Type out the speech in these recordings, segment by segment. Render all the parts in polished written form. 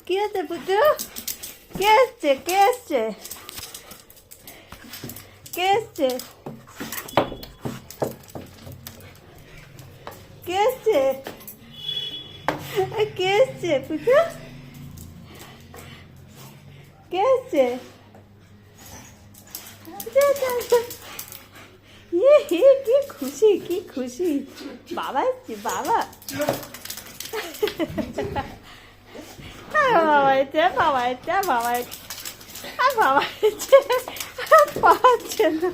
কি আছে পুজো? কে এসছে? কে এসছে? কে এসছে? কে এসছে? কে এসছে পুজো? কে এসছে? কি খুশি, কি খুশি। বাবা এসছে, বাবা। বাবা এসছে, বাবা এসছে, বাবা এসছে, বাবা এসছে, পাচ্ছে না।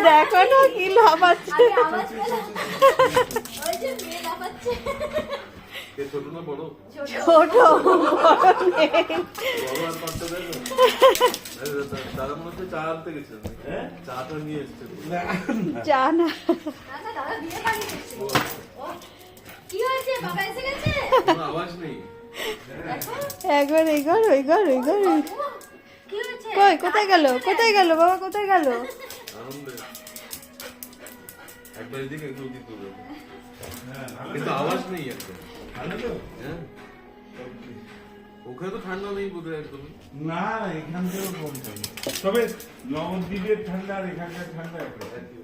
দেখো না কি লাফাচ্ছে। ছোট চা না একবার এই ঘর ওই ঘর ওই ঘর। কই কোথায় গেল? কোথায় গেল বাবা? কোথায় গেল? একবার এদিকে একটু ওদিক করে কিন্তু আওয়াজ নেই একদম। হ্যাঁ ওখানে তো ঠান্ডা নেই বোধহয় একদম। না এখান থেকেও কম ঠান্ডা, তবে নবদ্বীপের ঠান্ডা আর এখানকার ঠান্ডা একই।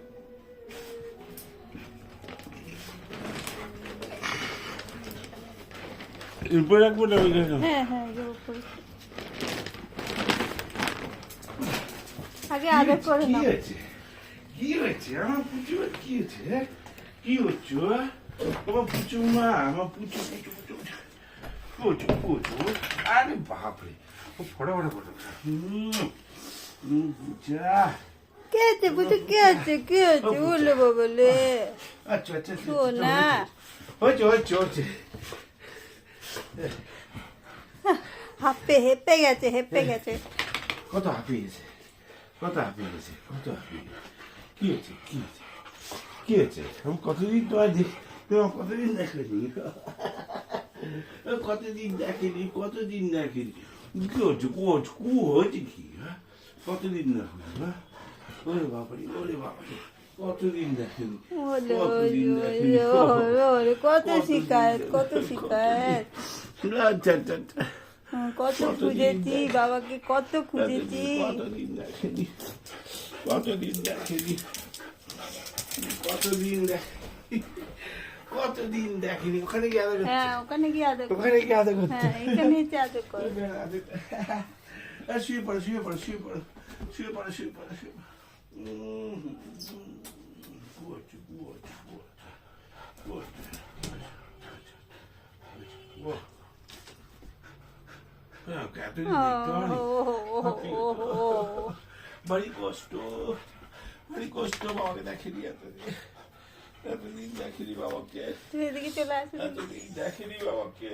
উপরে রাখবো না ওইখানে? হ্যাঁ হ্যাঁ আগে আদর করে নাও। কি হয়েছে আমার পুচু? কি হয়েছে? কি হচ্ছে আমার পুচু? মা আমার পুচু পুচু পুচু পুচু পুচু। আরে বাপরে ফটা ফটা ফটা। যা কে আছে পুজো? কে আছে? কে আছে? বলে বলে আচ্ছা আচ্ছা শোনা হয়েছে হয়েছে হয়েছে। হাঁপে হেঁপে গেছে, হেঁপে গেছে। কত হাঁপিয়ে গেছে, কত হাঁপিয়ে গেছে, কত হাঁপিয়ে গেছে। কি হয়েছে? কি হয়েছে? কি হয়েছে? আমি কতদিন তোমার তোমার কতদিন দেখেনি, কতদিন দেখেনি, কতদিন দেখেনি। কি হচ্ছে? কু হয়েছে কি? হ্যাঁ কতদিন দেখেনি? হ্যাঁ ওরে বাবারি, ওরে বাবারি, কতদিন দেখেনি, কতদিন দেখেনি। কত শিকায়ত, কত শিকায়ত। আচ্ছা আচ্ছা আচ্ছা। কত খুঁজেছি বাবাকে, কত খুঁজেছি। কতদিন দেখেনি, কতদিন দেখেনি, কতদিন দেখেনি, কতদিন দেখেনি। ওখানে গিয়ে আদর করছে। হ্যাঁ ওখানে গিয়ে আদর করছে। ওখানে গিয়ে আদর করছে। হ্যাঁ এখানে এসে আদর করে। শুয়ে পড়ো, শুয়ে পড়ো, শুয়ে পড়ো, শুয়ে পড়ো, শুয়ে পড়ো, শুয়ে পড়ো। ঘুমোচ্ছে, ঘুমোচ্ছে, ঘুমোচ্ছে, ঘুমোচ্ছে। এতদিন দেখতে পারি ভারী কষ্ট, ভারী কষ্ট। বাবাকে দেখেনি এতদিন, এতদিন দেখেনি বাবাকে। তুমি এদিকে চলে আসো। এতদিন দেখেনি বাবাকে।